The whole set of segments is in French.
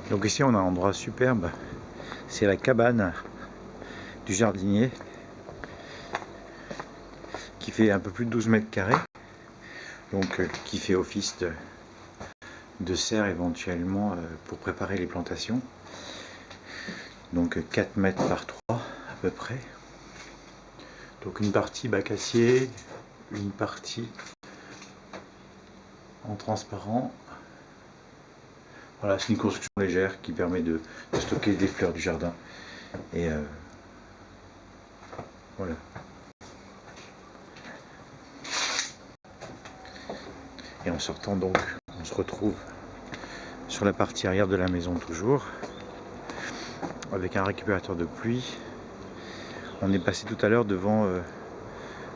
Donc ici on a un endroit superbe, c'est la cabane du jardinier qui fait un peu plus de 12 mètres carrés, donc qui fait office de serre éventuellement pour préparer les plantations. Donc 4 mètres par 3 à peu près. Donc une partie bac acier, une partie en transparent. Voilà, c'est une construction légère qui permet de stocker des fleurs du jardin. Et voilà. Et en sortant donc, on se retrouve sur la partie arrière de la maison toujours, avec un récupérateur de pluie. On est passé tout à l'heure devant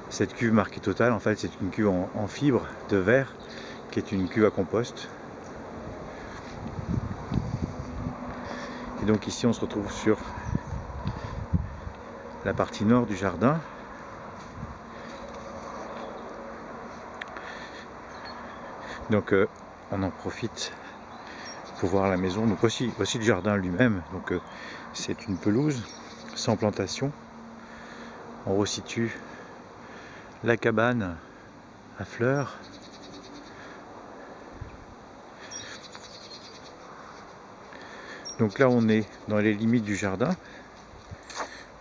cette cuve marquée Total. En fait, c'est une cuve en fibre de verre qui est une cuve à compost. Et donc ici, on se retrouve sur la partie nord du jardin. Donc on en profite pour voir la maison. Donc voici le jardin lui-même. Donc c'est une pelouse sans plantation. On resitue la cabane à fleurs. Donc là on est dans les limites du jardin.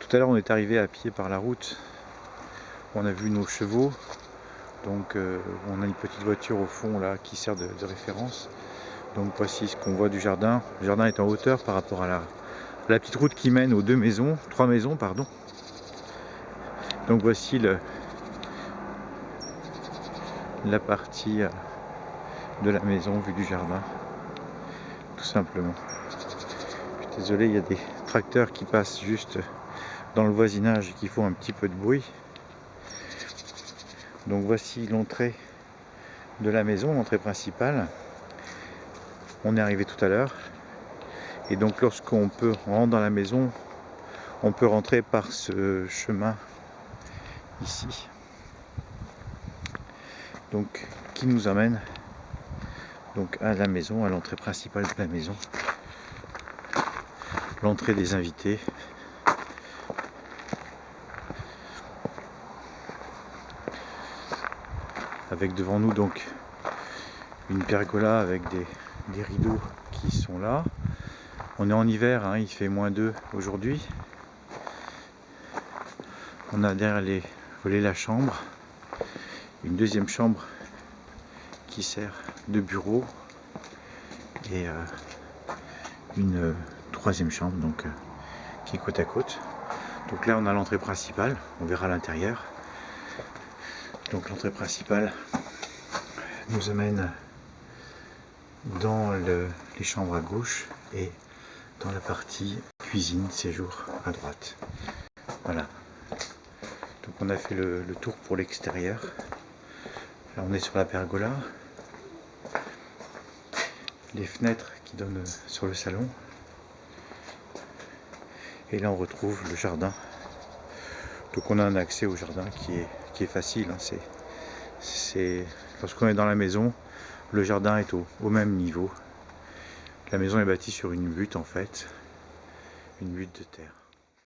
Tout à l'heure on est arrivé à pied par la route. On a vu nos chevaux. Donc on a une petite voiture au fond là qui sert de référence. Donc voici ce qu'on voit du jardin. Le jardin est en hauteur par rapport à la petite route qui mène aux trois maisons, pardon. Donc voici la partie de la maison vue du jardin, tout simplement. Je suis désolé, il y a des tracteurs qui passent juste dans le voisinage et qui font un petit peu de bruit. Donc voici l'entrée de la maison, l'entrée principale. On est arrivé tout à l'heure. Et donc lorsqu'on rentre dans la maison, on peut rentrer par ce chemin ici. Donc qui nous amène donc à la maison, à l'entrée principale de la maison. L'entrée des invités. Avec devant nous donc une pergola avec des rideaux qui sont là. On est en hiver, hein, il fait -2 aujourd'hui. On a derrière les volets la chambre, une deuxième chambre qui sert de bureau et une troisième chambre donc qui est côte à côte. Donc là on a l'entrée principale, on verra l'intérieur. Donc l'entrée principale nous amène dans les chambres à gauche et dans la partie cuisine séjour à droite. Voilà. Donc on a fait le tour pour l'extérieur. Là on est sur la pergola. Les fenêtres qui donnent sur le salon. Et là on retrouve le jardin. Donc on a un accès au jardin qui est facile. Hein. C'est lorsqu'on est dans la maison, le jardin est au même niveau. La maison est bâtie sur une butte en fait, une butte de terre.